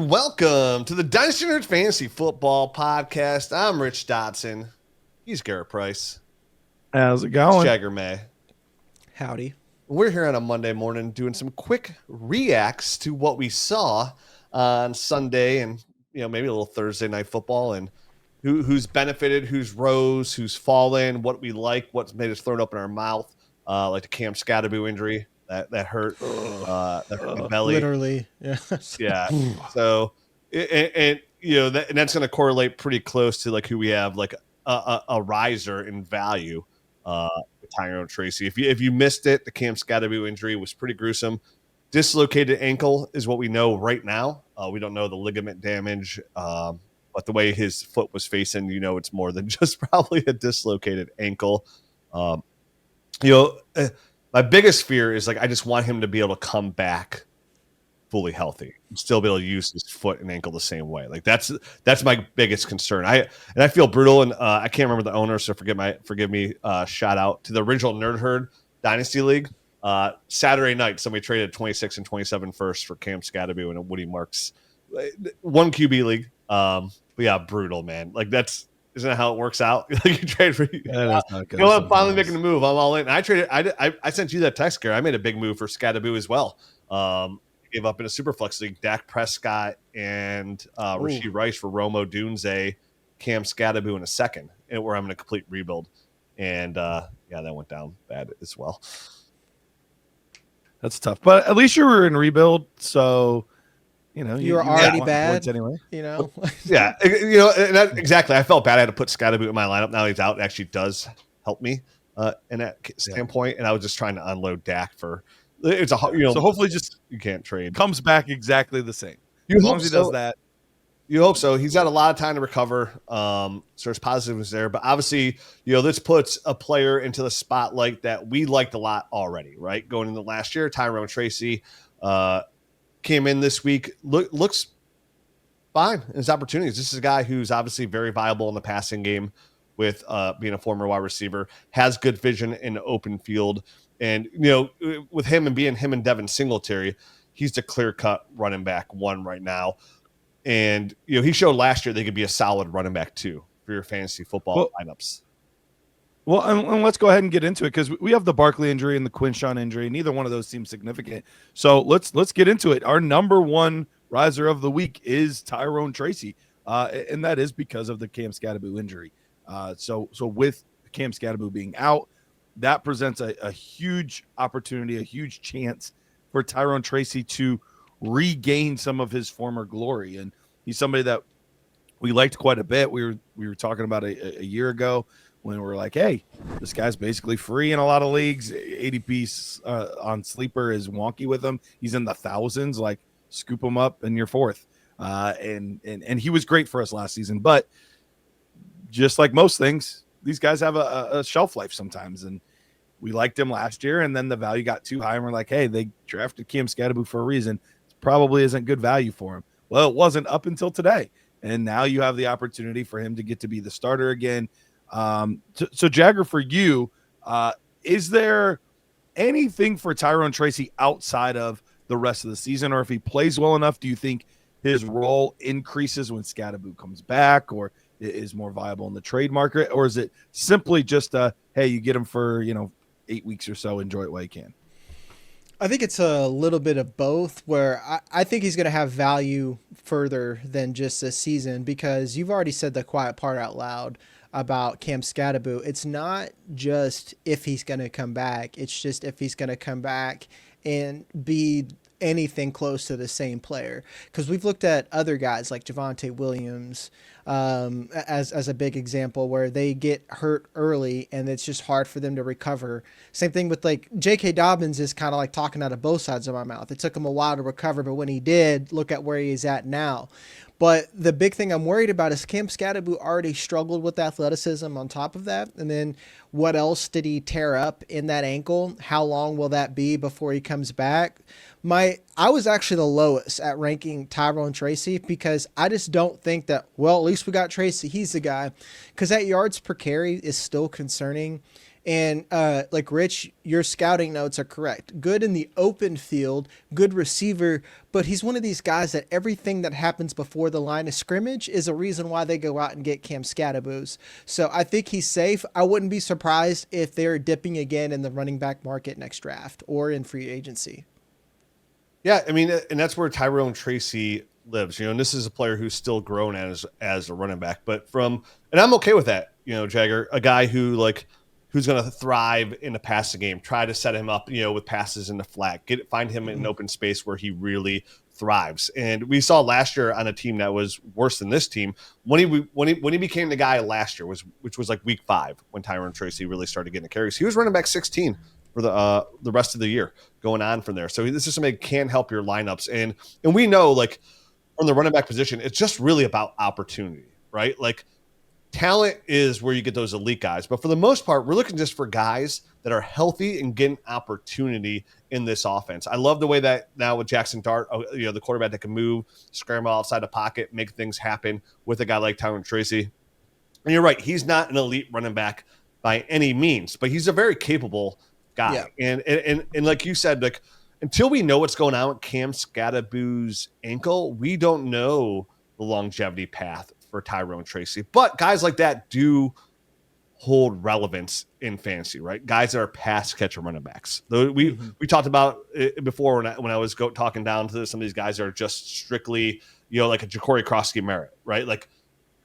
And welcome to the Dynasty Nerds Fantasy Football Podcast. I'm Rich Dotson. He's Garret Price. How's it It's going? Jagger May. Howdy. We're here on a Monday morning doing some quick reacts to what we saw on Sunday and maybe a little Thursday night football and who's benefited, who's rose, who's fallen, what we like, what's made us throw it up in our mouth, like the Cam Skattebo injury that hurt my belly. Literally, yeah. Yeah. So, and that's going to correlate pretty close to like who we have like a riser in value. Tyrone Tracy. If you missed it, the Cam Skattebo injury was pretty gruesome. Dislocated ankle is what we know right now. We don't know the ligament damage, but the way his foot was facing, it's more than just probably a dislocated ankle. My biggest fear is like I just want him to be able to come back fully healthy and still be able to use his foot and ankle the same way. Like that's my biggest concern. I feel brutal, and I can't remember the owner, so forgive me. Shout out to the original Nerd Herd Dynasty League. Saturday night, somebody traded 26 and 27 first for Cam Skattebo and a Woody Marks, one QB league. But yeah, brutal, man. Like isn't that how it works out? Like you trade for I'm finally making the move. I'm all in. And I traded. I sent you that text, Gary. I made a big move for Skattebo as well. Gave up in a Superflex league, Dak Prescott and Rashee Rice for Romo Dunze, Cam Skattebo in a second, and where I'm in a complete rebuild. And that went down bad as well. That's tough, but at least you were in rebuild, so you were already bad anyway. Yeah, exactly. I felt bad. I had to put Skattebo in my lineup. Now he's out. It actually does help me in that standpoint. And I was just trying to unload Dak for. It's a so hopefully just you can't trade. Comes back exactly the same. As long as he does that. You hope so. He's got a lot of time to recover. So there's positives there, but obviously, this puts a player into the spotlight that we liked a lot already, right? Going into last year, Tyrone Tracy came in this week. Looks fine in his opportunities. This is a guy who's obviously very viable in the passing game with being a former wide receiver, has good vision in the open field. And, with him and being him and Devin Singletary, he's the clear-cut running back one right now. And, he showed last year they could be a solid running back two for your fantasy football lineups. Well, and let's go ahead and get into it because we have the Barkley injury and the Quinshawn injury. Neither one of those seems significant. So let's get into it. Our number one riser of the week is Tyrone Tracy, and that is because of the Cam Skattebo injury. So with Cam Skattebo being out, that presents a huge opportunity, a huge chance for Tyrone Tracy to regain some of his former glory. And he's somebody that we liked quite a bit. We were talking about a year ago when we were like, hey, this guy's basically free in a lot of leagues. ADP on Sleeper is wonky with him. He's in the thousands, like scoop him up in your fourth. And he was great for us last season. But just like most things, these guys have a shelf life sometimes, and we liked him last year, and then the value got too high, and we're like, hey, they drafted Cam Skattebo for a reason. It probably isn't good value for him. Well, it wasn't up until today, and now you have the opportunity for him to get to be the starter again. So Jagger, for you, is there anything for Tyrone Tracy outside of the rest of the season, or if he plays well enough, do you think his role increases when Skattebo comes back, or is more viable in the trade market, or is it simply just hey, you get him for 8 weeks or so, enjoy it while you can? I think it's a little bit of both, where I think he's going to have value further than just this season, because you've already said the quiet part out loud about Cam Skattebo. It's not just if he's going to come back, it's just if he's going to come back and be anything close to the same player, because we've looked at other guys like Javonte Williams as a big example, where they get hurt early and it's just hard for them to recover. Same thing with like J.K. Dobbins is kind of like talking out of both sides of my mouth. It took him a while to recover, but when he did, look at where he's at now. But the big thing I'm worried about is Cam Skattebo already struggled with athleticism on top of that. And then what else did he tear up in that ankle? How long will that be before he comes back? I was actually the lowest at ranking Tyrone Tracy, because I just don't think that, well, at least we got Tracy. He's the guy. Because that yards per carry is still concerning. And like Rich, your scouting notes are correct. Good in the open field, good receiver, but he's one of these guys that everything that happens before the line of scrimmage is a reason why they go out and get Cam Skattebo. So I think he's safe. I wouldn't be surprised if they're dipping again in the running back market next draft or in free agency. Yeah, I mean, and that's where Tyrone Tracy lives, and this is a player who's still grown as a running back, but and I'm okay with that, Jagger, a guy who's going to thrive in the passing game, try to set him up, with passes in the flat, find him in an open space where he really thrives. And we saw last year on a team that was worse than this team when he became the guy last year, which was like week 5 when Tyrone Tracy really started getting the carries. He was running back 16 for the rest of the year going on from there. So this is something that can help your lineups. And we know, like, from the running back position, it's just really about opportunity, right? Like, talent is where you get those elite guys. But for the most part, we're looking just for guys that are healthy and getting opportunity in this offense. I love the way that now with Jackson Dart, the quarterback that can move, scramble outside the pocket, make things happen with a guy like Tyrone Tracy. And you're right, he's not an elite running back by any means, but he's a very capable guy. Yeah. And like you said, like, until we know what's going on with Cam Skattebo's ankle, we don't know the longevity path for Tyrone Tracy. But guys like that do hold relevance in fantasy, right? Guys that are pass catcher running backs. We talked about it before when I was talking down to some of these guys that are just strictly, like a Ja'Cory Krosky-Merritt, right? Like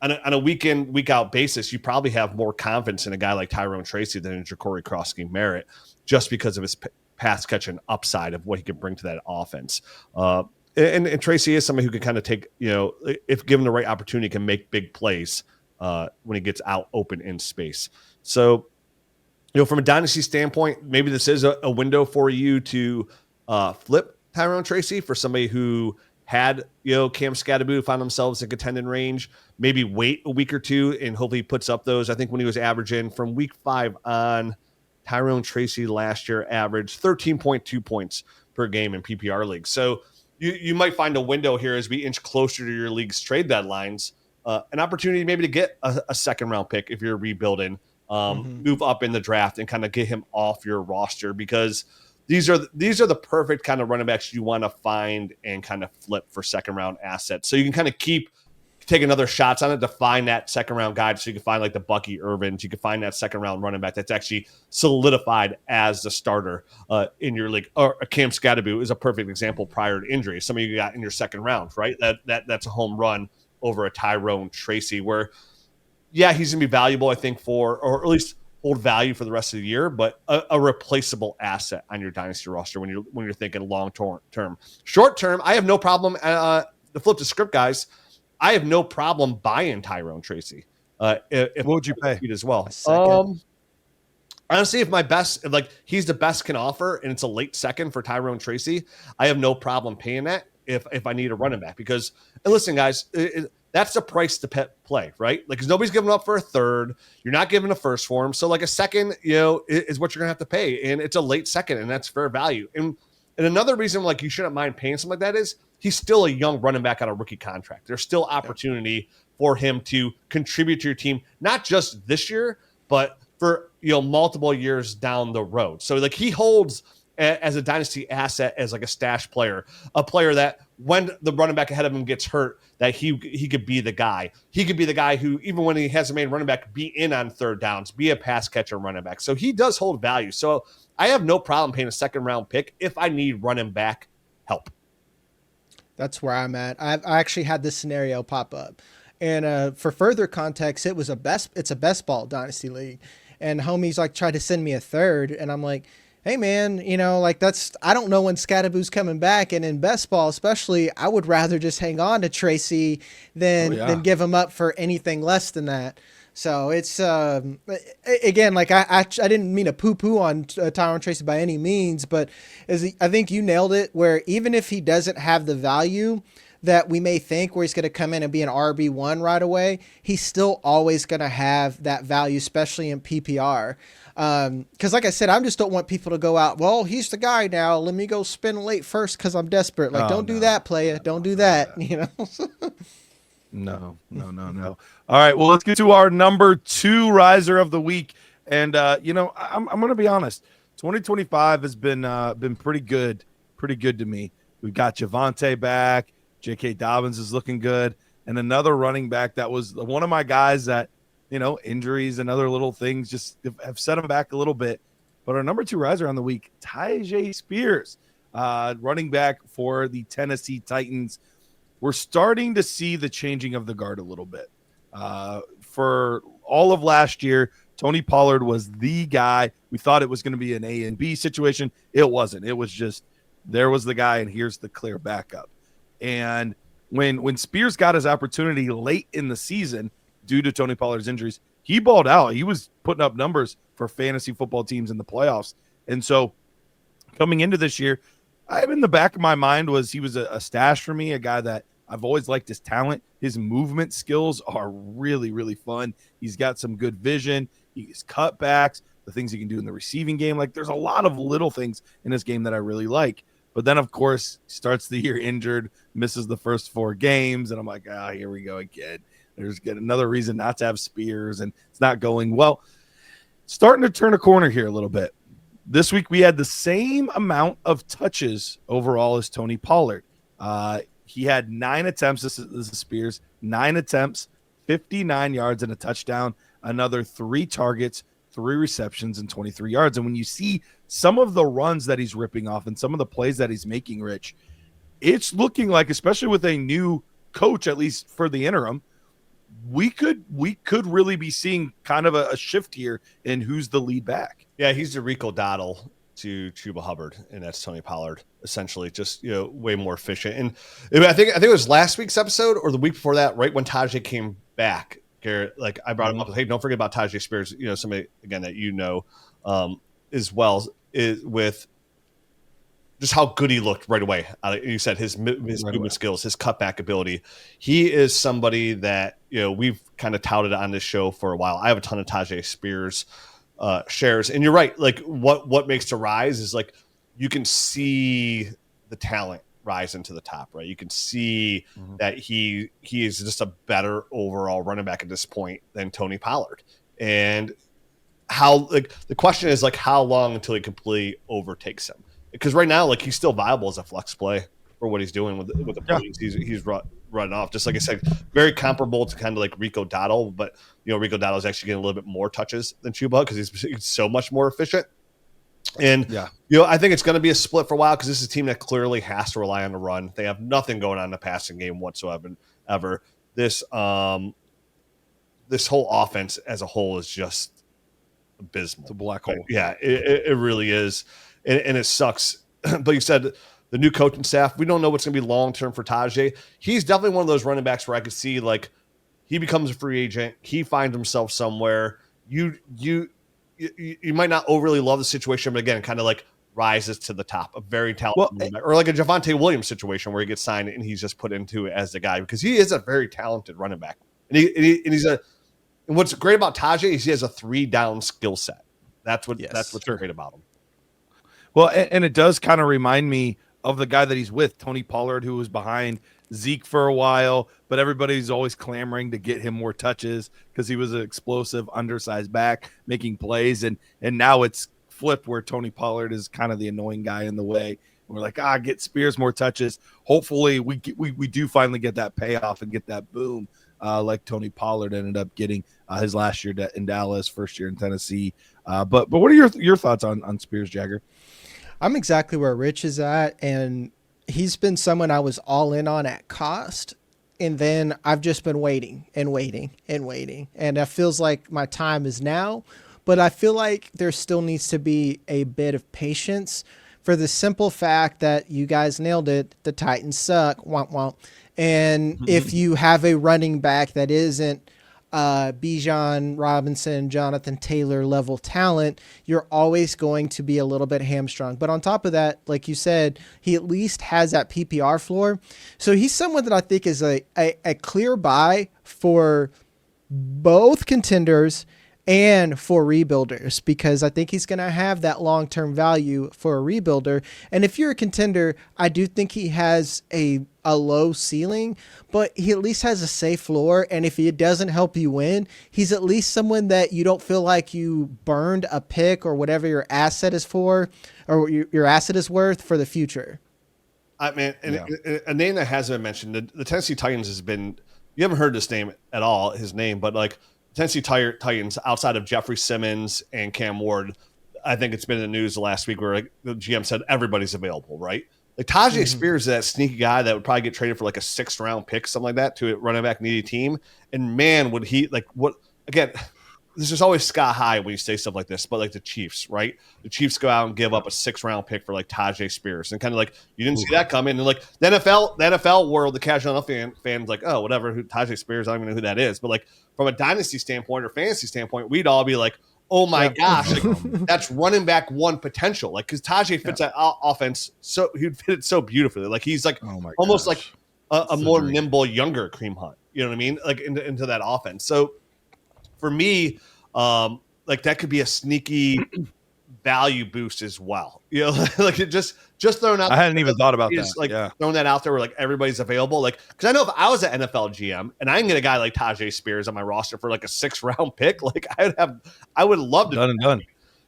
on a week in, week out basis, you probably have more confidence in a guy like Tyrone Tracy than in Ja'Cory Krosky-Merritt, just because of his pass catching upside of what he can bring to that offense. And Tracy is somebody who can kind of take, if given the right opportunity, can make big plays when he gets out open in space. So, from a dynasty standpoint, maybe this is a window for you to flip Tyrone Tracy for somebody who had, Cam Skattebo, found themselves in contending range, maybe wait a week or two and hopefully he puts up those. I think when he was averaging from week 5 on, Tyrone Tracy last year averaged 13.2 points per game in PPR leagues. So you might find a window here as we inch closer to your league's trade deadlines, an opportunity maybe to get a second round pick if you're rebuilding, move up in the draft and kind of get him off your roster, because these are the perfect kind of running backs you want to find and kind of flip for second round assets. So you can kind of take another shots on it to find that second round guy. So you can find like the Bucky Irvins, you can find that second round running back that's actually solidified as the starter in your league. Or Cam Skattebo is a perfect example prior to injury. Some of you got in your second round, right? That's a home run over a Tyrone Tracy, where he's gonna be valuable, I think, or at least hold value for the rest of the year, but a replaceable asset on your dynasty roster when you're thinking long term. Short term, I have no problem. To flip the script, guys, I have no problem buying Tyrone Tracy. What would you pay as well? Honestly, if he's the best can offer, and it's a late second for Tyrone Tracy, I have no problem paying that if I need a running back. Because, and listen, guys, that's the price to play, right? Like, because nobody's giving up for a third. You're not giving a first for him. So like a second, is what you're gonna have to pay, and it's a late second, and that's fair value. And another reason, like, you shouldn't mind paying something like that is he's still a young running back on a rookie contract. There's still opportunity for him to contribute to your team, not just this year, but for multiple years down the road. So like, he holds as a dynasty asset as like a stash player, a player that when the running back ahead of him gets hurt, that he could be the guy. He could be the guy who, even when he has a main running back, be in on third downs, be a pass catcher running back. So he does hold value. So I have no problem paying a second round pick if I need running back help. That's where I'm at. I actually had this scenario pop up, and for further context, it's a best ball dynasty league, and homies like tried to send me a third, and I'm like, hey man, I don't know when Skattebo's coming back, and in best ball especially, I would rather just hang on to Tracy than give him up for anything less than that. So it's again, like I didn't mean to poo-poo on Tyrone Tracy by any means, but I think you nailed it, where even if he doesn't have the value that we may think, where he's going to come in and be an RB1 right away, he's still always going to have that value, especially in PPR. Because like I said, I just don't want people to go out, well, he's the guy now, let me go spend late first because I'm desperate. Like, don't do that, playa. Don't do that, No. All right, well, let's get to our number 2 riser of the week. And I'm going to be honest. 2025 has been pretty good to me. We've got Javonte back. J.K. Dobbins is looking good, and another running back that was one of my guys that, injuries and other little things just have set him back a little bit. But our number 2 riser on the week, Tyjae Spears, running back for the Tennessee Titans. We're starting to see the changing of the guard a little bit. For all of last year, Tony Pollard was the guy. We thought it was going to be an A and B situation. It wasn't. It was just there was the guy, and here's the clear backup. And when Spears got his opportunity late in the season due to Tony Pollard's injuries, he balled out. He was putting up numbers for fantasy football teams in the playoffs. And so coming into this year, in the back of my mind he was a stash for me, a guy that I've always liked his talent. His movement skills are really, really fun. He's got some good vision. He's cutbacks, the things he can do in the receiving game. Like, there's a lot of little things in this game that I really like. But then, of course, starts the year injured, misses the first 4 games, and I'm like, here we go again. There's another reason not to have Spears, and it's not going well. Starting to turn a corner here a little bit. This week, we had the same amount of touches overall as Tony Pollard. He had 9 attempts. This is Spears. 9 attempts, 59 yards and a touchdown. Another 3 targets, 3 receptions, and 23 yards. And when you see some of the runs that he's ripping off and some of the plays that he's making, Rich, it's looking like, especially with a new coach, at least for the interim, we could really be seeing kind of a shift here in who's the lead back. Yeah, he's the Rico Dottle to Chuba Hubbard, and that's Tony Pollard, essentially, just way more efficient. And I think it was last week's episode or the week before that, right when Tyjae came back, Garrett, like I brought him up, hey, don't forget about Tyjae Spears, somebody again that as well, is with just how good he looked right away. You said his movement skills, his cutback ability. He is somebody that we've kind of touted on this show for a while. I have a ton of Tyjae Spears shares, and you're right. Like what makes to rise is like you can see the talent rise into the top, right? You can see that he is just a better overall running back at this point than Tony Pollard. And the question is like how long until he completely overtakes him? Because right now, like he's still viable as a flex play for what he's doing with the plays he's running off. Just like I said, very comparable to kind of like Rico Dottle, but Rico Dottle is actually getting a little bit more touches than Chuba because he's so much more efficient. And I think it's going to be a split for a while because this is a team that clearly has to rely on the run. They have nothing going on in the passing game whatsoever. This whole offense as a whole is just abysmal. It's a black hole. Yeah, it really is. And it sucks. But you said the new coaching staff, we don't know what's going to be long-term for Tyjae. He's definitely one of those running backs where I could see, like, he becomes a free agent. He finds himself somewhere. You might not overly love the situation, but again, kind of like rises to the top. A very talented running back. Or like a Javonte Williams situation where he gets signed and he's just put into it as the guy because he is a very talented running back. And what's great about Tyjae is he has a 3-down skill set. That's what's great about him. Well, and it does kind of remind me of the guy that he's with, Tony Pollard, who was behind Zeke for a while, but everybody's always clamoring to get him more touches because he was an explosive, undersized back making plays. And now it's flipped where Tony Pollard is kind of the annoying guy in the way. And we're like, get Spears more touches. Hopefully we do finally get that payoff and get that boom like Tony Pollard ended up getting his last year in Dallas, first year in Tennessee. But what are your thoughts on Spears, Jagger? I'm exactly where Rich is at, and he's been someone I was all in on at cost, and then I've just been waiting and waiting and waiting, and it feels like my time is now, but I feel like there still needs to be a bit of patience for the simple fact that you guys nailed it, the Titans suck, womp womp, and if you have a running back that isn't Bijan Robinson, Jonathan Taylor level talent, you're always going to be a little bit hamstrung. But on top of that, like you said, he at least has that PPR floor. So he's someone that I think is a clear buy for both contenders and for rebuilders, because I think he's going to have that long-term value for a rebuilder. And if you're a contender, I do think he has a low ceiling, but he at least has a safe floor. And if he doesn't help you win, he's at least someone that you don't feel like you burned a pick or whatever your asset is for, or your asset is worth for the future. I mean, a name that hasn't been mentioned, the Tennessee Titans has been, you haven't heard this name at all, his name, but like Tennessee Titans outside of Jeffrey Simmons and Cam Ward, I think it's been in the news the last week where like, the GM said everybody's available, right? Like Tyjae Spears is that sneaky guy that would probably get traded for like a 6th round pick, something like that, to a running back needy team. And man, would he like what again? This is always sky high when you say stuff like this, but like the Chiefs, right? The Chiefs go out and give up a 6th round pick for like Tyjae Spears, and kind of like you didn't see that coming. And like the NFL world, the casual fans like, oh, whatever, who Tyjae Spears, I don't even know who that is. But like from a dynasty standpoint or fantasy standpoint, we'd all be like, oh my gosh, like, that's running back 1 potential. Like because Tyjae fits that offense, so he'd fit it so beautifully. Like he's like almost like a more nimble, younger Kareem Hunt. You know what I mean? Like into that offense. So for me, like that could be a sneaky value boost as well. You know, like it just throwing out. I hadn't even thought about that. Like throwing that out there where like everybody's available. Like, because I know if I was an NFL GM and I can get a guy like Tyjae Spears on my roster for like a 6th round pick, like I would love to. Done.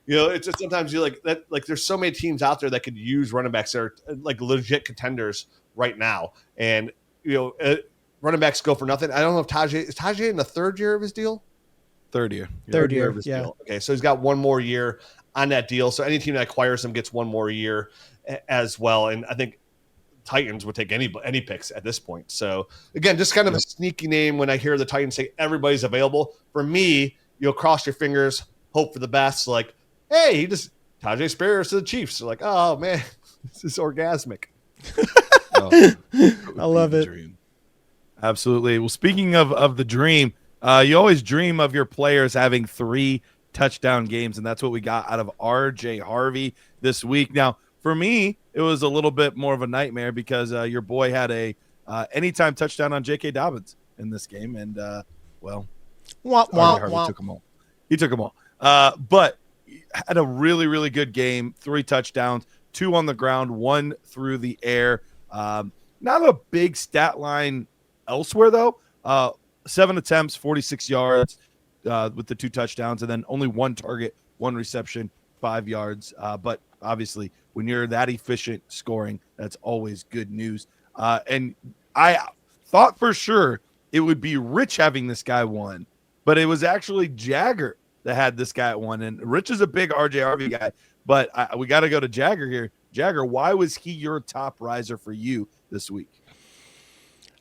You know, it's just sometimes you like that. Like, there's so many teams out there that could use running backs that are like legit contenders right now, and you know, running backs go for nothing. I don't know if is Tyjae in the 3rd year of his deal. Third year of his deal. Okay, so he's got 1 more year on that deal. So any team that acquires him gets 1 more year as well. And I think Titans would take any picks at this point. So again, just kind of a sneaky name when I hear the Titans say everybody's available. For me, you'll cross your fingers, hope for the best. Like, hey, Tyjae Spears to the Chiefs. They're like, oh man, this is orgasmic. I love it. Dream. Absolutely. Well, speaking of the dream, you always dream of your players having 3 touchdown games, and that's what we got out of RJ Harvey this week. Now, for me, it was a little bit more of a nightmare because your boy had a anytime touchdown on J.K. Dobbins in this game, and Harvey took them all. He took them all, but had a really, really good game. 3 touchdowns, 2 on the ground, 1 through the air. Not a big stat line elsewhere though. 7 attempts, 46 yards with the 2 touchdowns, and then only 1 target, 1 reception, 5 yards. But obviously, when you're that efficient scoring, that's always good news. And I thought for sure it would be Rich having this guy 1, but it was actually Jagger that had this guy at 1. And Rich is a big RJ Harvey guy, but we got to go to Jagger here. Jagger, why was he your top riser for you this week?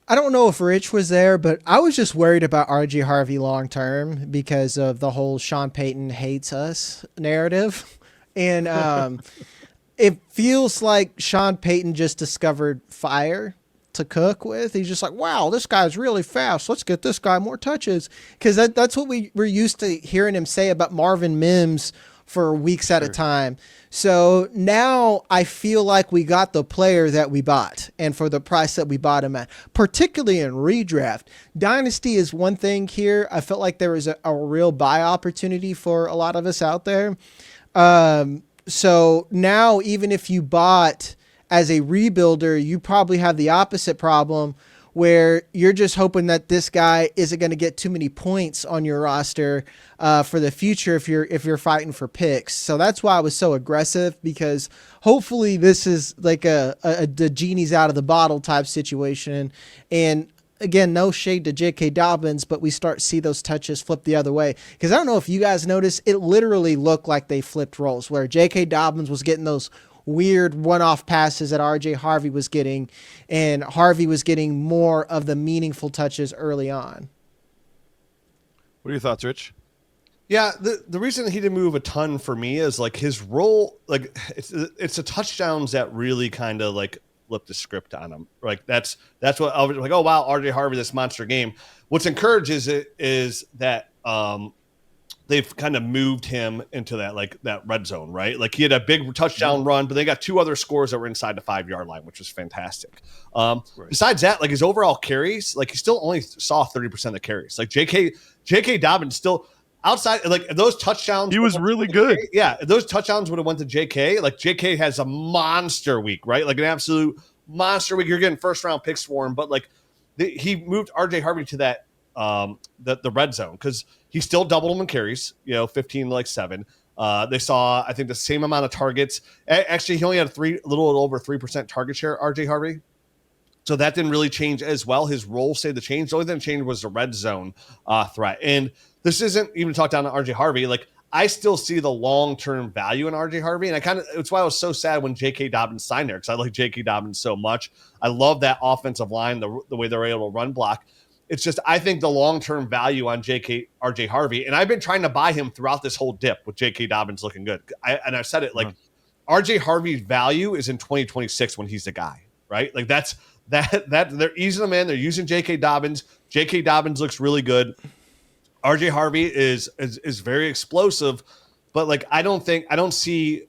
I don't know if Rich was there, but I was just worried about RJ Harvey long term because of the whole Sean Payton hates us narrative. And it feels like Sean Payton just discovered fire to cook with. He's just like, wow, this guy's really fast. Let's get this guy more touches. Because that's what we're used to hearing him say about Marvin Mims for weeks at a time. So now I feel like we got the player that we bought and for the price that we bought him at, particularly in redraft. Dynasty is one thing here. I felt like there was a real buy opportunity for a lot of us out there. So now even if you bought as a rebuilder, you probably have the opposite problem where you're just hoping that this guy isn't going to get too many points on your roster for the future if you're fighting for picks. So that's why I was so aggressive, because hopefully this is like the genie's out of the bottle type situation. And again, no shade to J.K. Dobbins, but we start to see those touches flip the other way. Because I don't know if you guys noticed, it literally looked like they flipped roles where J.K. Dobbins was getting those weird one-off passes that RJ Harvey was getting, and Harvey was getting more of the meaningful touches early on. What are your thoughts, Rich? Yeah, the reason he didn't move a ton for me is like his role, like it's the touchdowns that really kind of like flip the script on him. Like that's what I was like, oh wow, RJ Harvey, this monster game. What's encouraged is that they've kind of moved him into that red zone, right? Like he had a big touchdown run, but they got 2 other scores that were inside the 5-yard line, which was fantastic. Right. Besides that, like his overall carries, like he still only saw 30% of the carries. Like J.K. Dobbins still, outside, like if those touchdowns, He was really good. Yeah, if those touchdowns would have went to JK. Like JK has a monster week, right? Like an absolute monster week. You're getting first round picks for him, but like he moved RJ Harvey to that the red zone because he still doubled him in carries. 15 like 7. They saw, I think, the same amount of targets. Actually, he only had a little over 3% target share, RJ Harvey. So that didn't really change as well. His role stayed the change. The only thing that changed was the red zone threat. And this isn't even talk down to RJ Harvey. Like, I still see the long-term value in RJ Harvey. And it's why I was so sad when J.K. Dobbins signed there, because I like J.K. Dobbins so much. I love that offensive line, the way they're able to run block. It's just, I think the long-term value on RJ Harvey, and I've been trying to buy him throughout this whole dip with J.K. Dobbins looking good. I've said it, like, RJ Harvey's value is in 2026 when he's the guy, right? Like, that they're easing him in. They're using J.K. Dobbins. J.K. Dobbins looks really good. RJ Harvey is very explosive, but like I don't see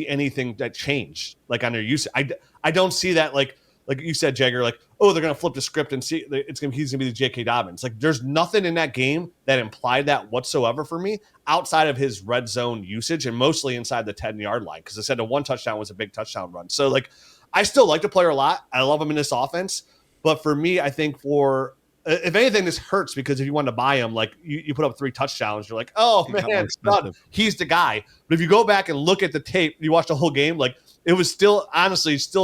anything that changed like on their use. I don't see that like you said, Jagger, like, oh, they're gonna flip the script and see he's gonna be the J.K. Dobbins. Like, there's nothing in that game that implied that whatsoever for me outside of his red zone usage and mostly inside the 10-yard line, because I said the one touchdown was a big touchdown run. So like, I still like the player a lot. I love him in this offense, but for me, I think if anything, this hurts because if you want to buy him, like you put up 3 touchdowns, you're like, oh man, he's the guy. But if you go back and look at the tape, you watch the whole game, like it was still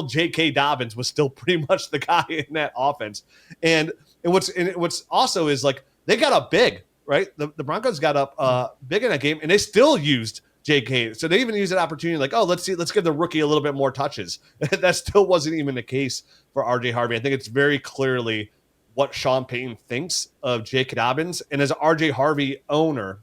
J.K. Dobbins was still pretty much the guy in that offense. And what's also is like they got up big, right? The Broncos got up big in that game, and they still used J.K. So they even used that opportunity, like, oh, let's give the rookie a little bit more touches. That still wasn't even the case for RJ Harvey. I think it's very clearly what Sean Payton thinks of J.K. Dobbins. And as an RJ Harvey owner,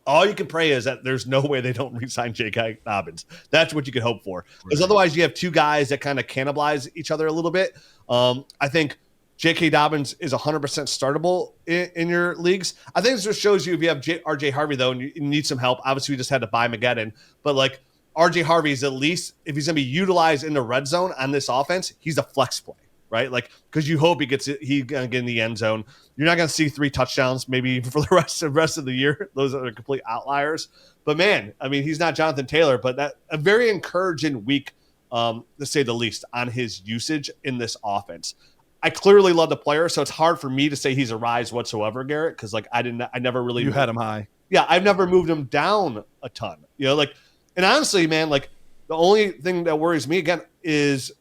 all you can pray is that there's no way they don't re-sign J.K. Dobbins. That's what you could hope for. Because otherwise you have 2 guys that kind of cannibalize each other a little bit. I think J.K. Dobbins is 100% startable in your leagues. I think this just shows you if you have RJ Harvey, though, and you need some help. Obviously, we just had to buy Mageddon. But, like, RJ Harvey is at least, if he's going to be utilized in the red zone on this offense, he's a flex play, right? Like, because you hope he's going to get in the end zone. You're not going to see 3 touchdowns maybe even for the rest of the year. Those are complete outliers. But, man, I mean, he's not Jonathan Taylor, but that a very encouraging week, to say the least, on his usage in this offense. I clearly love the player, so it's hard for me to say he's a rise whatsoever, Garrett, because like I never really. You had him high. Yeah, I've never moved him down a ton. Like, and honestly, man, like the only thing that worries me again is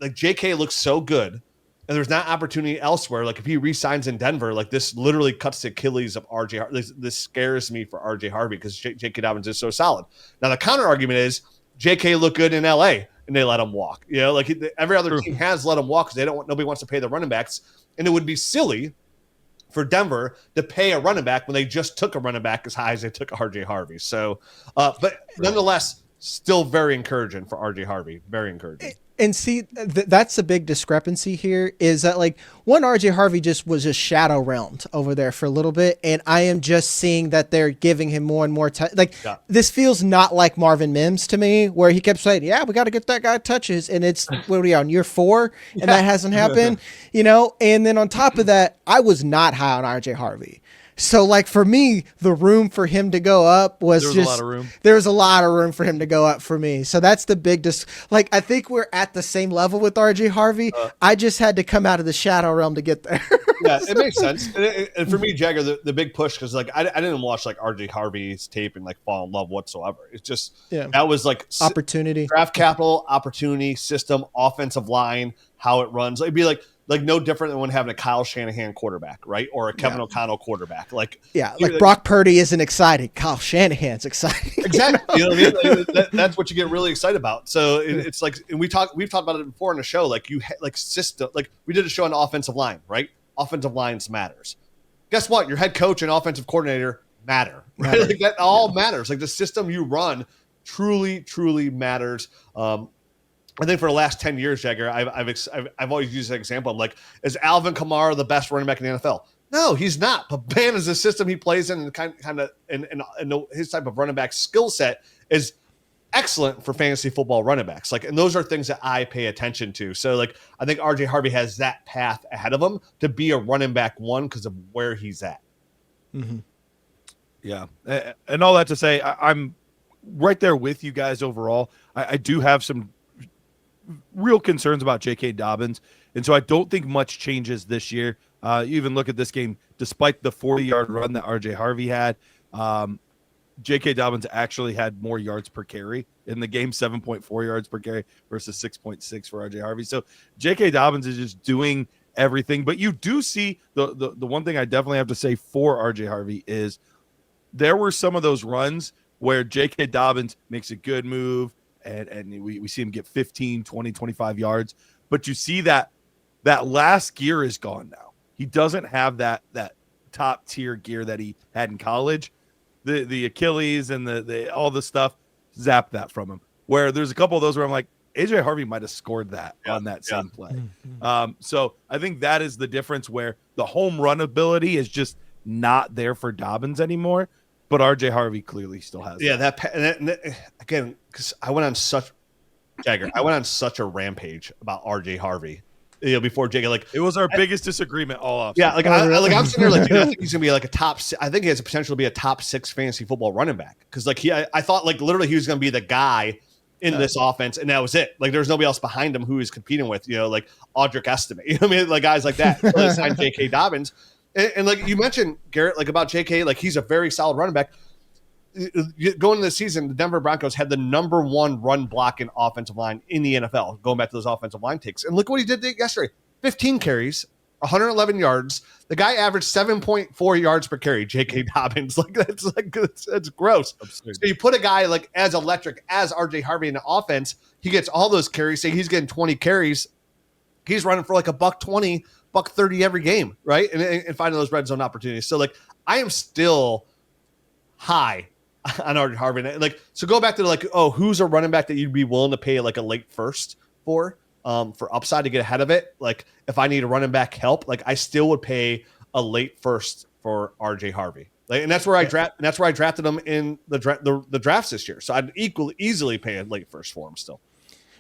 JK looks so good, and there's not opportunity elsewhere. Like if he re-signs in Denver, like this literally cuts the Achilles of RJ Harvey. This scares me for RJ Harvey because J.K. Dobbins is so solid. Now the counter argument is JK looked good in LA. And they let him walk. Like every other team has let him walk because nobody wants to pay the running backs. And it would be silly for Denver to pay a running back when they just took a running back as high as they took RJ Harvey. So, but nonetheless, still very encouraging for RJ Harvey. Very encouraging. And see, that's a big discrepancy here is that like one RJ Harvey was just shadow realmed over there for a little bit. And I am just seeing that they're giving him more and more time. This feels not like Marvin Mims to me, where he kept saying, yeah, we got to get that guy touches. And it's, what are we on, year 4? And that hasn't happened, And then on top of that, I was not high on RJ Harvey. So, like, for me, the room for him to go up was there was a lot of room. There was a lot of room for him to go up for me. So that's the big I think we're at the same level with RJ Harvey. I just had to come out of the shadow realm to get there. Yeah, it makes sense. And for me, Jagger, the big push, because like I didn't watch like RJ Harvey's tape and like fall in love whatsoever. It's just that was like opportunity, draft capital, opportunity, system, offensive line, how it runs. It'd be like no different than when having a Kyle Shanahan quarterback, right? Or a Kevin O'Connell quarterback. Like Brock Purdy isn't exciting. Kyle Shanahan's exciting. Exactly. You know what I mean? That's what you get really excited about. So it's like, and we've talked about it before in the show. Like system, like we did a show on offensive line, right? Offensive lines matters. Guess what? Your head coach and offensive coordinator matter, right? Like that all matters. Like the system you run truly, truly matters. I think for the last 10 years, Jagger, I've always used that example. I'm like, is Alvin Kamara the best running back in the NFL? No, he's not. But man, is the system he plays in and kind of his type of running back skill set is excellent for fantasy football running backs. Like, and those are things that I pay attention to. So, like, I think RJ Harvey has that path ahead of him to be a running back 1 because of where he's at. Mm-hmm. Yeah. And all that to say, I'm right there with you guys overall. I do have some real concerns about J.K. Dobbins. And so I don't think much changes this year. You even look at this game, despite the 40-yard run that RJ Harvey had, J.K. Dobbins actually had more yards per carry in the game, 7.4 yards per carry versus 6.6 for RJ Harvey. So J.K. Dobbins is just doing everything. But you do see the one thing I definitely have to say for RJ Harvey is there were some of those runs where J.K. Dobbins makes a good move and we see him get 15, 20, 25 yards. But you see that last gear is gone now. He doesn't have that top tier gear that he had in college. The Achilles and the all the stuff zapped that from him. Where there's a couple of those where I'm like, AJ Harvey might have scored that on that same play. So I think that is the difference where the home run ability is just not there for Dobbins anymore. But RJ Harvey clearly still has. Yeah, again, because I went on such a rampage about RJ Harvey. Before Jake, like it was our biggest disagreement all off. Yeah, I'm sitting there like, dude, I think he's gonna be like a top. I think he has the potential to be a top 6 fantasy football running back because like I thought like literally he was gonna be the guy in this offense, and that was it. Like there's nobody else behind him who he's competing with. Like Audric Estime, you know what I mean? Like guys like that. So they signed J.K. Dobbins, and like you mentioned Garrett, like about J.K. Like he's a very solid running back. Going into the season, the Denver Broncos had the number 1 run blocking offensive line in the NFL, going back to those offensive line takes. And look what he did yesterday. 15 carries, 111 yards. The guy averaged 7.4 yards per carry, J.K. Dobbins. That's gross. Absurd. So you put a guy like as electric as RJ Harvey in the offense, he gets all those carries. Say he's getting 20 carries. He's running for like $120, $130 every game, right? And finding those red zone opportunities. So like I am still high on RJ Harvey. Like, so go back to like, who's a running back that you'd be willing to pay like a late first for upside to get ahead of it? Like if I need a running back help, like I still would pay a late first for RJ Harvey. Like, and that's where I drafted him in the drafts this year. So I'd easily pay a late first for him still.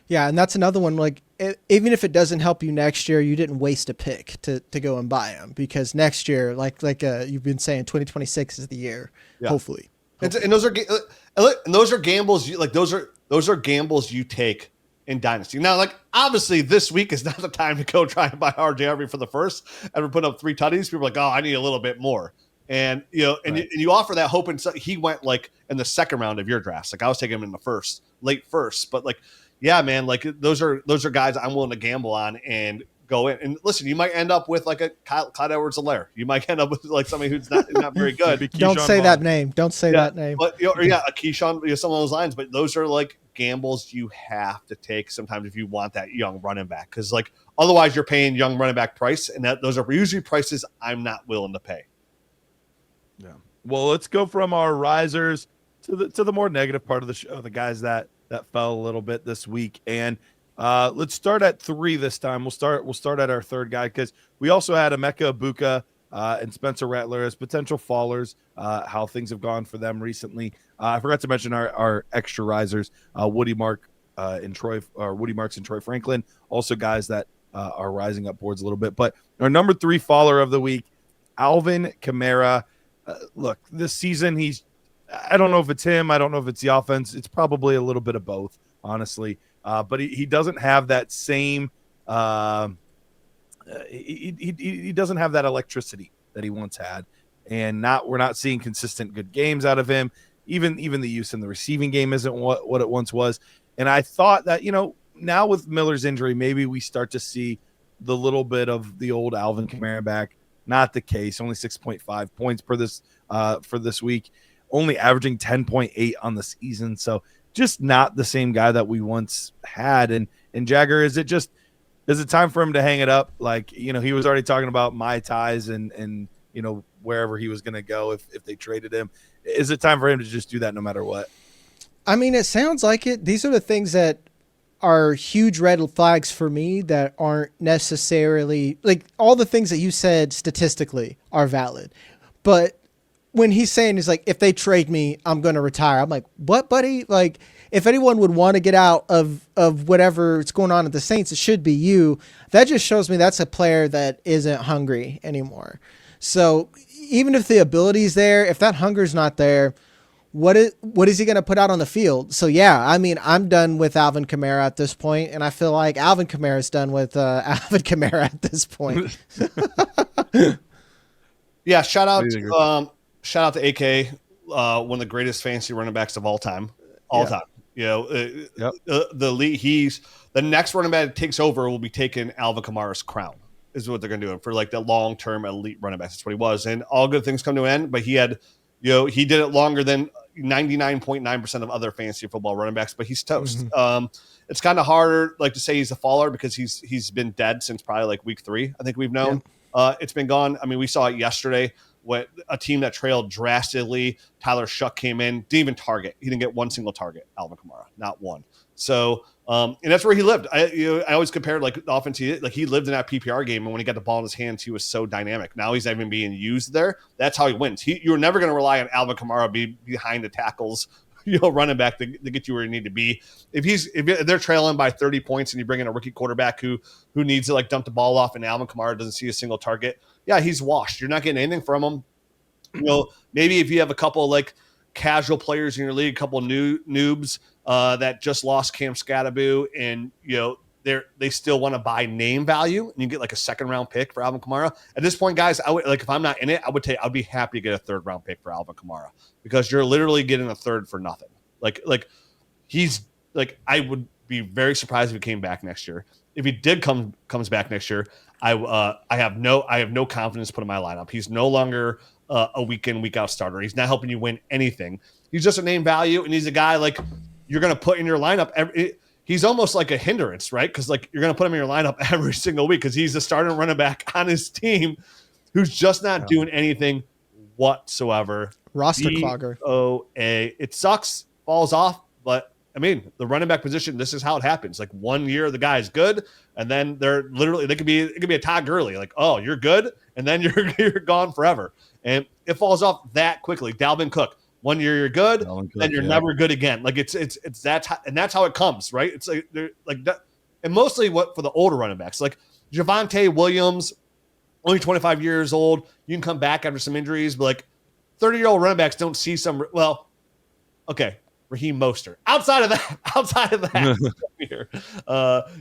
Yeah, and that's another one. Like, even if it doesn't help you next year, you didn't waste a pick to go and buy him because next year, like you've been saying, 2026 is the year. Yeah. Hopefully. And those are gambles. Those are gambles you take in Dynasty. Now, like obviously, this week is not the time to go try and buy RJ Harvey for the first and we put up 3 tutties. People are like, I need a little bit more, and you offer that hope. And so he went like in the second round of your drafts. Like I was taking him in the late first, but like, yeah, man, like those are guys I'm willing to gamble on and go in. And listen, you might end up with like a Clyde Edwards-Helaire. You might end up with like somebody who's not very good. Don't say that name. Don't say that name. But a Keyshawn, some of those lines. But those are like gambles you have to take sometimes if you want that young running back, because like otherwise you're paying young running back price, and those are usually prices I'm not willing to pay. Yeah. Well, let's go from our risers to the more negative part of the show, the guys that fell a little bit this week. And let's start at 3 this time. We'll start at our third guy because we also had Emeka Egbuka and Spencer Rattler as potential fallers. How things have gone for them recently. I forgot to mention our extra risers, Woody Marks and Troy Franklin, also guys that are rising up boards a little bit. But our number 3 faller of the week, Alvin Kamara. Look, this season I don't know if it's him. I don't know if it's the offense. It's probably a little bit of both, honestly. But he doesn't have that same he doesn't have that electricity that he once had, and we're not seeing consistent good games out of him. Even the use in the receiving game isn't what it once was. And I thought that now with Miller's injury, maybe we start to see the little bit of the old Alvin Kamara back. Not the case. Only 6.5 points for this week. Only averaging 10.8 on the season. So just not the same guy that we once had. And Jagger, is it time for him to hang it up? Like, he was already talking about Mai Tais and wherever he was going to go if they traded him. Is it time for him to just do that no matter what? I mean, it sounds like it. These are the things that are huge red flags for me that aren't necessarily like all the things that you said statistically are valid. But when he's saying he's like, if they trade me, I'm going to retire. I'm like, what, buddy? Like, if anyone would want to get out of whatever is going on at the Saints, it should be you. That just shows me that's a player that isn't hungry anymore. So even if the ability's there, if that hunger's not there, what is he going to put out on the field? So yeah, I mean, I'm done with Alvin Kamara at this point, and I feel like Alvin Kamara's done with Alvin Kamara at this point. Yeah, shout out to AK, one of the greatest fantasy running backs of all time. Time. You know, the lead, the next running back that takes over will be taking Alvin Kamara's crown. Is what they're going to do for like the long-term elite running backs. That's what he was, and all good things come to an end. But he had, he did it longer than 99.9% of other fantasy football running backs. But he's toast. It's kind of harder, like to say he's a faller because he's been dead since probably like week 3. I think we've known. It's been gone. I mean, we saw it yesterday. What a team that trailed drastically. Tyler Shuck came in, didn't even target. He didn't get one single target. Alvin Kamara, not one. So, and that's where he lived. I always compared like the offense. He lived in that PPR game, and when he got the ball in his hands, he was so dynamic. Now he's not even being used there. That's how he wins. You're never going to rely on Alvin Kamara behind the tackles, running back to get you where you need to be. If they're trailing by 30 points and you bring in a rookie quarterback who needs to like dump the ball off, and Alvin Kamara doesn't see a single target, yeah, he's washed. You're not getting anything from him. Maybe if you have a couple like casual players in your league, a couple noobs that just lost Cam Skattebo, and they still want to buy name value, and you get like a second round pick for Alvin Kamara. At this point, guys, I would, like, if I'm not in it, I'd be happy to get a third round pick for Alvin Kamara, because you're literally getting a third for nothing. Like he's like, I would be very surprised if he came back next year. If he did comes back next year, I have no confidence put in my lineup. He's no longer a week in, week out starter. He's not helping you win anything. He's just a name value, and he's a guy like you're going to put in your lineup. He's almost like a hindrance, right? Because like you're going to put him in your lineup every single week because he's the starting running back on his team who's just not doing anything whatsoever. Roster clogger. It sucks, falls off, but I mean, the running back position, this is how it happens. Like 1 year the guy is good, and then it could be a Todd Gurley, like, oh, you're good, and then you're gone forever. And it falls off that quickly. Dalvin Cook, 1 year you're good, then you're never good again. Like it's that's how it comes, right? It's like they're like that, and mostly what for the older running backs, like Javonte Williams, only 25 years old. You can come back after some injuries, but like 30-year-old running backs don't see some. Well, okay. Raheem Mostert. Outside of that,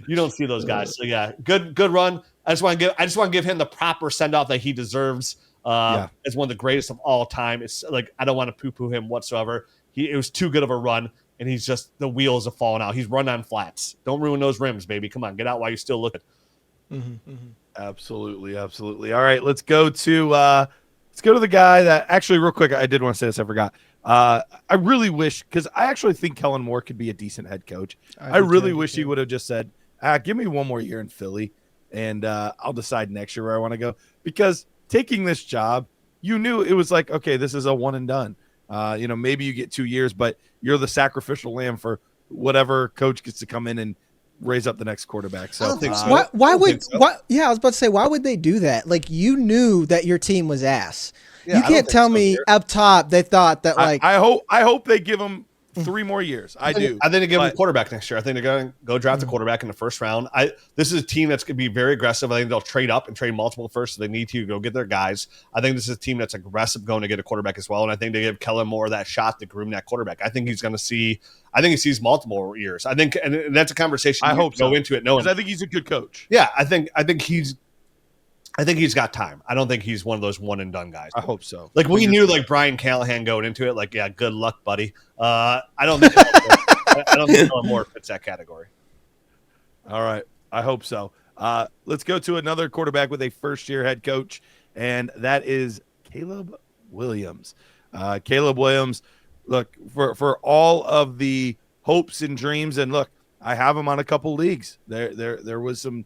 you don't see those guys. So yeah, good run. I just want to give him the proper send off that he deserves. As one of the greatest of all time. It's like I don't want to poo-poo him whatsoever. It was too good of a run, and he's just the wheels have fallen out. He's run on flats. Don't ruin those rims, baby. Come on, get out while you still look. Absolutely. All right, let's go to the guy that actually, real quick, I did want to say this. I forgot. I really wish, because I actually think Kellen Moore could be a decent head coach. I really wish he would have just said, give me 1 more year in Philly, and I'll decide next year where I want to go. Because taking this job, you knew it was like, okay, this is a one and done. Maybe you get 2 years, but you're the sacrificial lamb for whatever coach gets to come in and raise up the next quarterback. So I don't think so. Why would I was about to say, why would they do that? Like, you knew that your team was ass. Yeah, you can't tell me up top they thought that, like, I hope they give him 3 more years. I do. I think they give him a quarterback next year. I think they're going to go draft a quarterback in the first round. This is a team that's going to be very aggressive. I think they'll trade up and trade multiple first, so they need to go get their guys. I think this is a team that's aggressive going to get a quarterback as well, and I think they give Kellen Moore that shot to groom that quarterback. I think he's going to see. I think he sees multiple years. I think, and that's a conversation. I hope go into it knowing. Because I think he's a good coach. Yeah, I think he's got time. I don't think he's one of those one and done guys. I hope so. Like we knew, like Brian Callahan going into it, like, yeah, good luck, buddy. I don't think Kellen Moore fits that category. All right, I hope so. Let's go to another quarterback with a first-year head coach, and that is Caleb Williams. Caleb Williams, look, for all of the hopes and dreams, and look, I have him on a couple leagues. There was some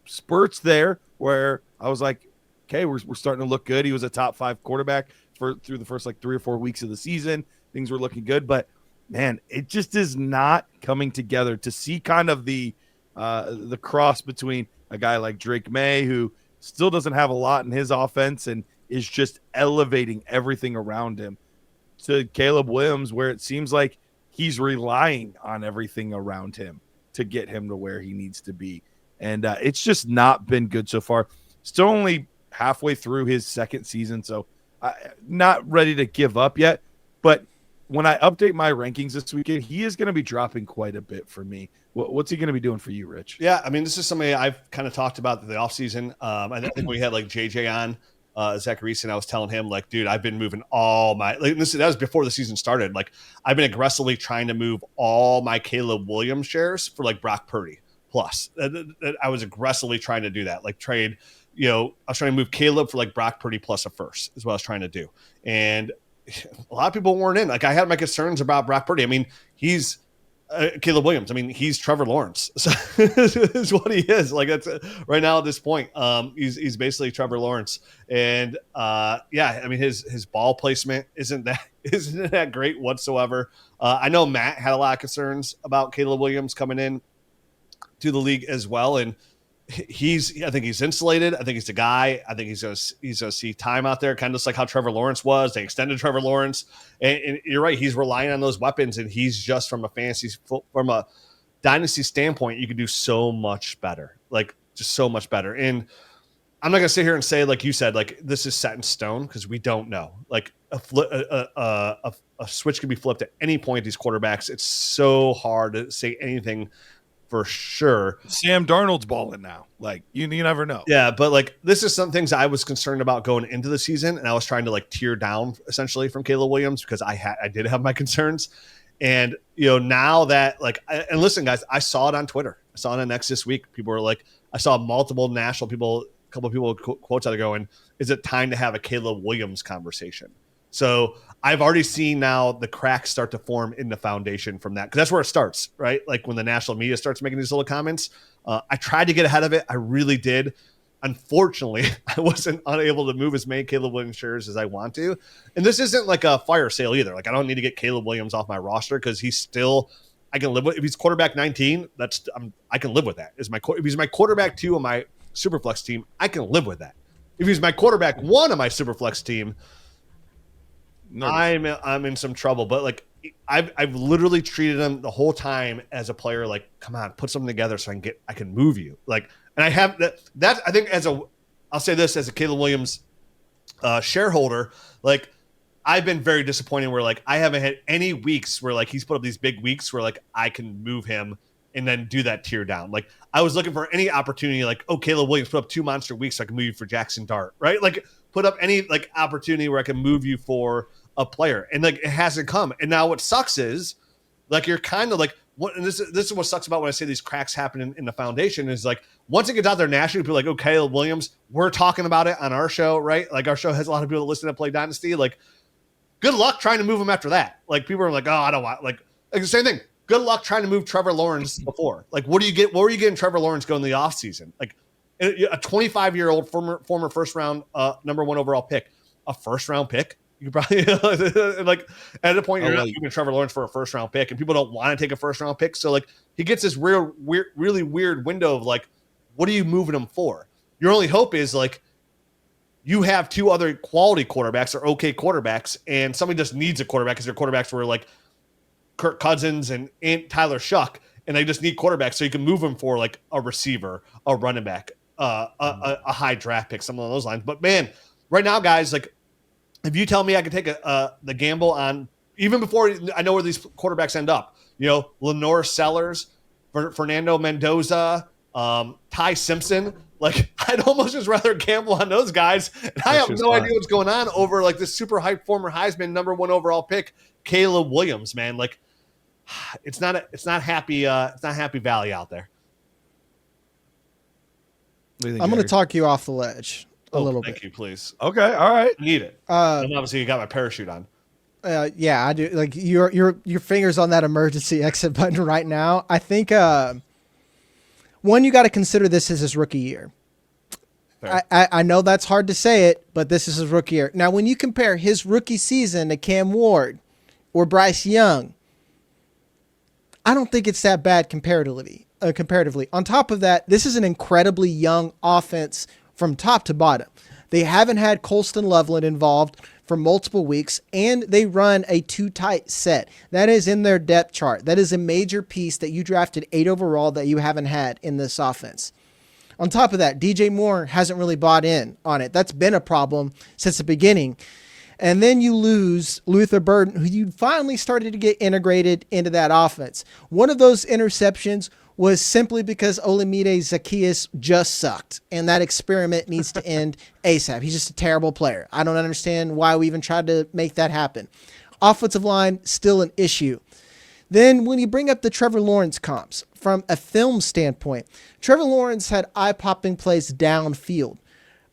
spurts there where I was like, okay, we're starting to look good. He was a top 5 quarterback through the first like 3 or 4 weeks of the season. Things were looking good, but man, it just is not coming together. To see kind of the cross between a guy like Drake May, who still doesn't have a lot in his offense and is just elevating everything around him, to Caleb Williams, where it seems like he's relying on everything around him to get him to where he needs to be. And it's just not been good so far. Still only halfway through his second season, so Not ready to give up yet, but when I update my rankings this weekend, he is going to be dropping quite a bit for me. What's he going to be doing for you, Rich? Yeah, I mean, this is something I've kind of talked about the offseason. I think we had like JJ on, Zach Reese, and I was telling him, like, dude, I've been moving all my that was before the season started. Like, I've been aggressively trying to move all my Caleb Williams shares for like Brock Purdy plus. I was aggressively trying to do that, like trade. I was trying to move Caleb for like Brock Purdy plus a first is what I was trying to do. And a lot of people weren't in. Like, I had my concerns about Brock Purdy. I mean, he's Caleb Williams. I mean, he's Trevor Lawrence. So is what he is. Like, that's right now at this point. He's basically Trevor Lawrence. And yeah, I mean, his ball placement isn't that great whatsoever. I know Matt had a lot of concerns about Caleb Williams coming in to the league as well, and I think he's insulated. I think he's the guy. I think he's gonna see time out there, kind of just like how Trevor Lawrence was. They extended Trevor Lawrence, and you're right. He's relying on those weapons, and he's just from a dynasty standpoint, you could do so much better, like just so much better. And I'm not gonna sit here and say, like you said, like this is set in stone because we don't know. Like a switch can be flipped at any point. These quarterbacks, it's so hard to say anything for sure. Sam Darnold's balling now. Like you never know. Yeah, but like this is some things I was concerned about going into the season, and I was trying to like tear down essentially from Caleb Williams because I did have my concerns, and now that and listen, guys, I saw it on Twitter. I saw it on X this week. People were like, I saw multiple national people, a couple of people quotes out there going, "Is it time to have a Caleb Williams conversation?" So I've already seen now the cracks start to form in the foundation from that, because that's where it starts, right? Like when the national media starts making these little comments. I tried to get ahead of it. I really did. Unfortunately, I wasn't unable to move as many Caleb Williams shares as I want to. And this isn't like a fire sale either. Like I don't need to get Caleb Williams off my roster because he's still, I can live with. If he's quarterback 19, I can live with that. If he's my quarterback 2 on my Superflex team, I can live with that. If he's my quarterback 1 on my Superflex team, I'm in some trouble. But like I've literally treated him the whole time as a player, like, come on, put something together so I can move you. Like, and I have that I think I'll say this as a Caleb Williams shareholder, like I've been very disappointed where like I haven't had any weeks where like he's put up these big weeks where like I can move him and then do that tier down. Like I was looking for any opportunity, like, oh, Caleb Williams put up 2 monster weeks so I can move you for Jackson Dart, right? Like put up any like opportunity where I can move you for a player, and like it hasn't come. And now what sucks is like you're kind of like what, and this is what sucks about when I say these cracks happen in the foundation is like once it gets out there nationally, people are like, oh, Caleb Williams, we're talking about it on our show, right? Like our show has a lot of people that listen to Play Dynasty. Like, good luck trying to move him after that. Like people are like, oh, I don't want like the same thing. Good luck trying to move Trevor Lawrence before. Like, what were you getting Trevor Lawrence going in the offseason? Like a 25-year-old former first round number 1 overall pick, a first round pick. You probably like at a point you're not moving Trevor Lawrence for a first round pick, and people don't want to take a first round pick. So like he gets this really weird window of like, what are you moving him for? Your only hope is like you have 2 other quality quarterbacks or okay quarterbacks, and somebody just needs a quarterback because their quarterbacks were like Kirk Cousins and Tyler Shuck, and they just need quarterbacks, so you can move them for like a receiver, a running back, a high draft pick, something along those lines. But man, right now, guys, like, if you tell me I could take the gamble on, even before I know where these quarterbacks end up, Lenore Sellers, Fernando Mendoza, Ty Simpson, like I'd almost just rather gamble on those guys. And I have no idea what's going on over like this super hyped former Heisman number 1 overall pick, Caleb Williams, man. Like it's not happy valley out there. I'm going to talk you off the ledge. A little bit. Thank you, please. Okay, all right. I need it. And obviously, you got my parachute on. Yeah, I do. Like your fingers on that emergency exit button right now. I think one, you got to consider this as his rookie year. I know that's hard to say it, but this is his rookie year. Now, when you compare his rookie season to Cam Ward or Bryce Young, I don't think it's that bad comparatively. On top of that, this is an incredibly young offense from top to bottom. They haven't had Colston Loveland involved for multiple weeks, and they run a 2 tight set. That is in their depth chart. That is a major piece that you drafted 8 overall that you haven't had in this offense. On top of that, DJ Moore hasn't really bought in on it. That's been a problem since the beginning. And then you lose Luther Burden, who you finally started to get integrated into that offense. One of those interceptions was simply because Olamide Zaccheaus just sucked, and that experiment needs to end ASAP. He's just a terrible player. I don't understand why we even tried to make that happen. Offensive line, still an issue. Then when you bring up the Trevor Lawrence comps, from a film standpoint, Trevor Lawrence had eye-popping plays downfield.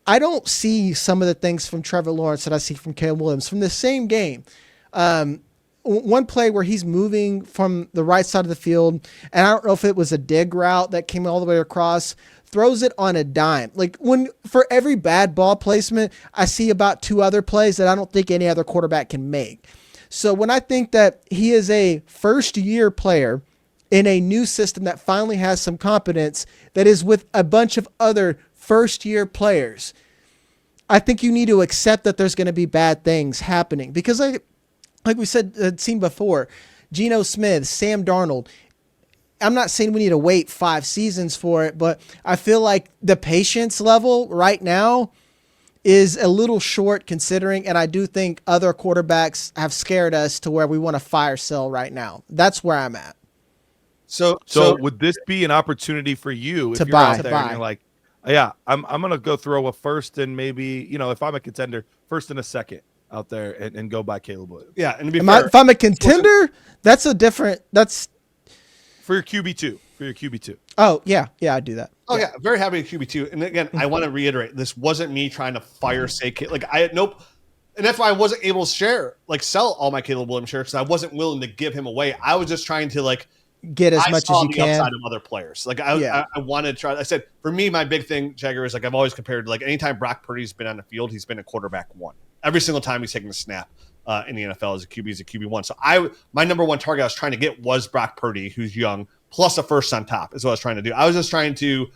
I don't see some of the things from Trevor Lawrence that I see from Caleb Williams from the same game. One play where he's moving from the right side of the field, and I don't know if it was a dig route that came all the way across, throws it on a dime. Like, for every bad ball placement, I see about 2 other plays that I don't think any other quarterback can make. So when I think that he is a first-year player in a new system that finally has some competence, that is with a bunch of other first-year players, I think you need to accept that there's going to be bad things happening. Because like we said, seen before, Geno Smith, Sam Darnold, I'm not saying we need to wait 5 seasons for it, but I feel like the patience level right now is a little short considering, and I do think other quarterbacks have scared us to where we want to fire sell right now. That's where I'm at. So would this be an opportunity for you if To you're buy. out there and you're like, yeah, I'm going to go throw a first and maybe, if I'm a contender, first and a second out there and go buy Caleb Williams. Yeah, and to be fair, If I'm a contender, that's for your QB2. Oh, yeah, I'd do that. Oh yeah, very happy to QB2. And again, I want to reiterate, this wasn't me trying to fire say like nope. And that's why I wasn't able to sell all my Caleb Williams shares, because I wasn't willing to give him away. I was just trying to get as much as you can upside of other players. I wanted to try. I said, for me, my big thing, Jagger, is I've always compared anytime Brock Purdy's been on the field, he's been a quarterback 1. Every single time he's taken a snap in the NFL as a QB, he's a QB1. So my number 1 target I was trying to get was Brock Purdy, who's young, plus a first on top is what I was trying to do. I was just trying to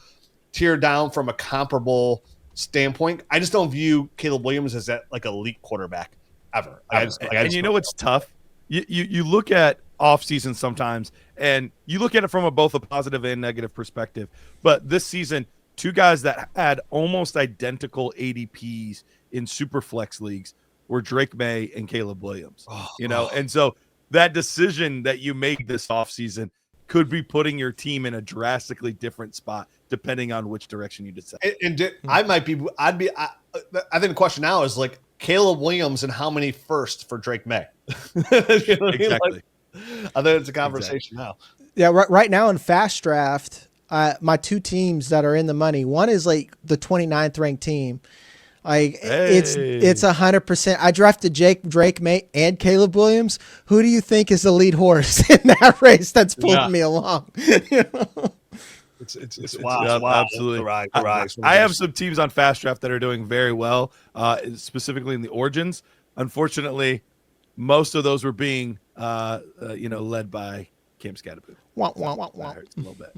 tear down from a comparable standpoint. I just don't view Caleb Williams as that elite quarterback ever. What's tough? You look at offseason sometimes, and you look at it from both a positive and negative perspective. But this season, 2 guys that had almost identical ADPs in super flex leagues were Drake May and Caleb Williams. And so that decision that you made this offseason could be putting your team in a drastically different spot depending on which direction you decide. I think the question now is Caleb Williams and how many first for Drake May. Exactly. I think it's a conversation now. Yeah, right now in Fast Draft, my 2 teams that are in the money, one is the 29th ranked team. It's 100%. I drafted Drake May and Caleb Williams. Who do you think is the lead horse in that race that's pulling me along? It's wow. Absolutely. The rise. I have some teams on Fast Draft that are doing very well, specifically in the origins. Unfortunately, most of those were being led by Cam Skattebo. That hurts a little bit.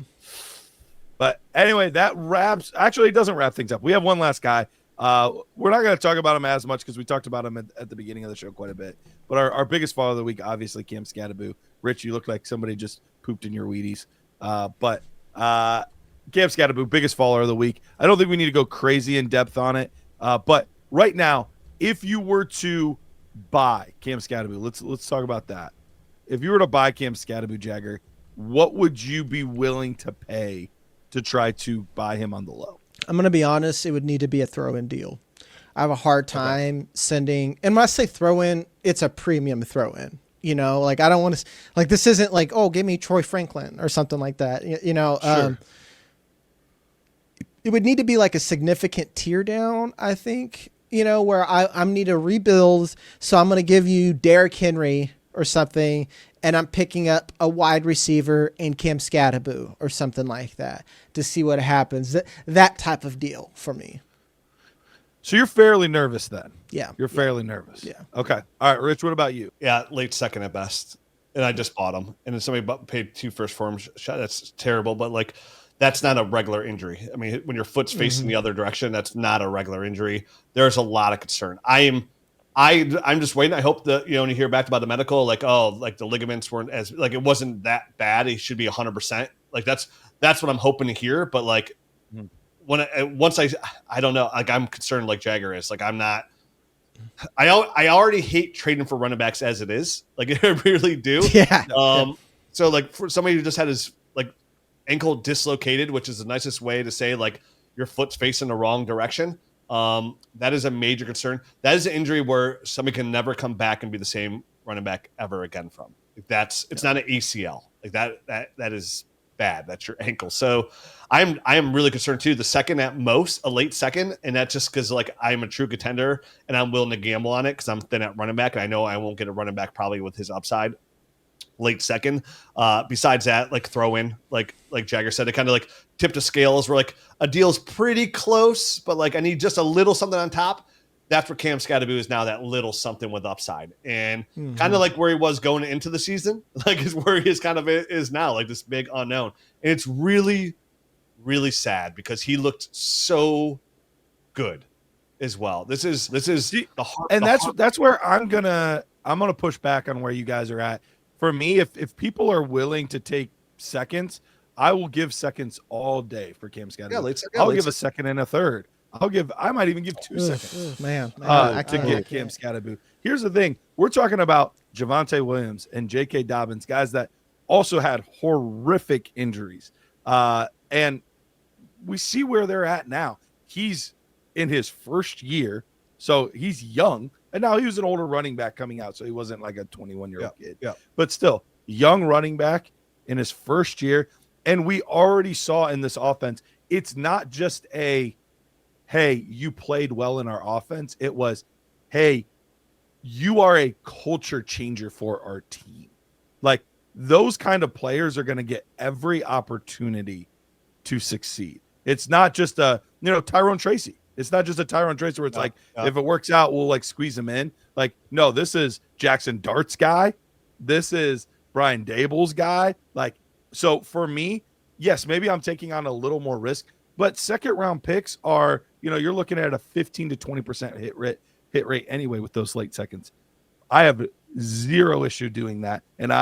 But anyway, that wraps. Actually, it doesn't wrap things up. We have one last guy. We're not going to talk about him as much because we talked about him at the beginning of the show quite a bit. But our biggest follower of the week, obviously, Cam Skattebo. Rich, you look like somebody just pooped in your Wheaties. But Cam Skattebo, biggest follower of the week. I don't think we need to go crazy in depth on it. But right now, if you were to buy Cam Skattebo, let's talk about that. If you were to buy Cam Skattebo, Jagger, what would you be willing to pay to try to buy him on the low? I'm going to be honest, it would need to be a throw-in deal. I have a hard time sending, and when I say throw-in, it's a premium throw-in. I don't want to, this isn't give me Troy Franklin or something like that. Sure. It would need to be a significant tear down, I think, where I need to rebuild. So I'm going to give you Derrick Henry or something, and I'm picking up a wide receiver in Cam Skattebo or something like that to see what happens. That type of deal for me. So you're fairly nervous then? Yeah. You're fairly nervous? Yeah. Okay. All right, Rich, what about you? Yeah, late second at best. And I just bought him. And then somebody paid 2 first for him. That's terrible. But that's not a regular injury. I mean, when your foot's facing the other direction, that's not a regular injury. There's a lot of concern. I'm just waiting. I hope that, when you hear back about the medical, the ligaments weren't as, it wasn't that bad. He should be 100%. That's what I'm hoping to hear. But once I don't know, I'm concerned like Jagger is. I'm not, I already hate trading for running backs as it is. Like I really do. Yeah. So like for somebody who just had his like ankle dislocated, which is the nicest way to say like your foot's facing the wrong direction. That is a major concern. That is an injury where somebody can never come back and be the same running back ever again from. It's not an ACL. Like that is bad. That's your ankle. So I am really concerned too. The second at most, a late second, and that's just because like I'm a true contender and I'm willing to gamble on it because I'm thin at running back and I know I won't get a running back probably with his upside. Late second. Besides that, like throw in, like Jagger said, it kind of like tipped the scales where like a deal's pretty close, but like I need just a little something on top. That's where Cam Skattebo is now, that little something with upside, and kind of like where he was going into the season, like is where he is kind of is now, like this big unknown. And it's really, really sad because he looked so good as well. This is the heart, and that's where I'm gonna push back on where you guys are at. For me, if people are willing to take seconds, I will give seconds all day for Cam Skattebo. I'll give a second and a third. I might even give 2 seconds. Man, to get Cam Skattebo. Here's the thing. We're talking about Javonte Williams and J.K. Dobbins, guys that also had horrific injuries. And we see where they're at now. He's in his first year, so he's young. And now he was an older running back coming out, so he wasn't like a 21-year-old kid. Yeah. But still, young running back in his first year. And we already saw in this offense, it's not just a, hey, you played well in our offense. It was, hey, you are a culture changer for our team. Like, those kind of players are going to get every opportunity to succeed. It's not just Tyrone Tracy. It's not just a Tyrone Tracy where it's if it works out, we'll like squeeze him in. Like, no, this is Jackson Dart's guy. This is Brian Dable's guy. Like, so for me, yes, maybe I'm taking on a little more risk, but second round picks are, you're looking at a 15 to 20% hit rate anyway with those late seconds. I have zero issue doing that. And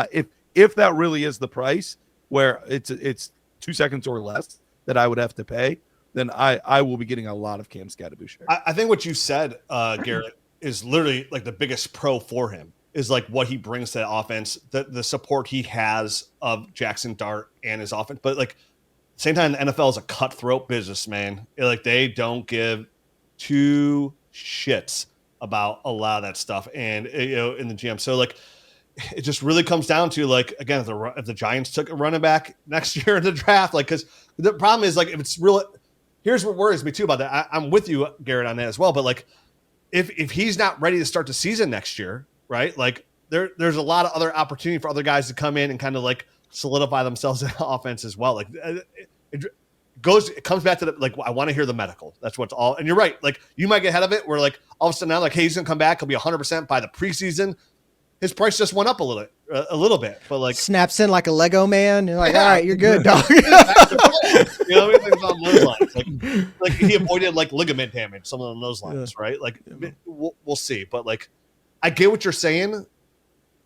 if that really is the price where it's 2 seconds or less that I would have to pay, then I will be getting a lot of Cam Skattebo share. I think what you said, Garrett, is literally like the biggest pro for him is like what he brings to the offense, the support he has of Jackson Dart and his offense. But like same time, the NFL is a cutthroat business, man. Like they don't give two shits about a lot of that stuff, and in the GM. So like it just really comes down to like, again, if the Giants took a running back next year in the draft, like, because the problem is like if it's real. Here's what worries me too about that. I'm with you, Garrett, on that as well. But like, if he's not ready to start the season next year, right? Like, there's a lot of other opportunity for other guys to come in and kind of like solidify themselves in offense as well. Like, it comes back to like I want to hear the medical. That's what's all. And you're right. Like, you might get ahead of it. Where like all of a sudden now, like, hey, he's gonna come back. He'll be 100% by the preseason. His price just went up a little bit, but like snaps in like a Lego man. You're like, all right, you're good, dog. Things on those lines. Like he avoided like ligament damage, something on those lines, right? Like we'll see, but like I get what you're saying.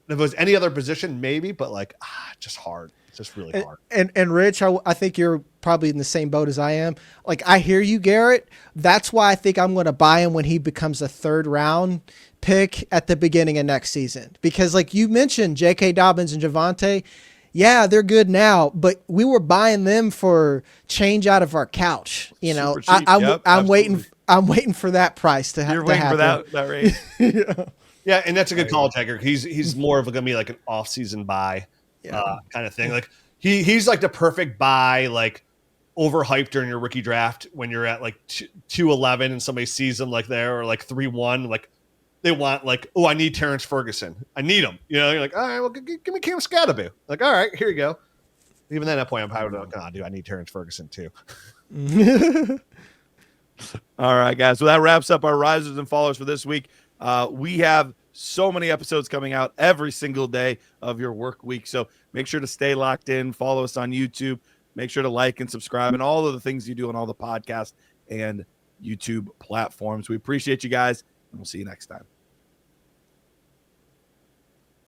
If it was any other position, maybe, but like just hard. It's just really hard. And Rich, I think you're probably in the same boat as I am. Like I hear you, Garrett. That's why I think I'm going to buy him when he becomes a 3rd round pick at the beginning of next season, because like you mentioned, J.K. Dobbins and Javonte, yeah, they're good now, but we were buying them for change out of our couch. I'm waiting for that price to happen. You're waiting for that rate. Yeah, and that's a good call, Tiger. He's more of going to be like an off-season buy kind of thing. Like he's like the perfect buy, like overhyped during your rookie draft when you're at like 2-11 and somebody sees him like there, or like 3-1, like. They want like, oh, I need Terrence Ferguson. I need him. You're like, all right, well, give me Cam Skattebo. Like, all right, here you go. Even then, at that point, I'm probably like, oh, dude, I need Terrence Ferguson too. All right, guys. Well, that wraps up our risers and fallers for this week. We have so many episodes coming out every single day of your work week. So make sure to stay locked in. Follow us on YouTube. Make sure to like and subscribe and all of the things you do on all the podcast and YouTube platforms. We appreciate you guys. And we'll see you next time.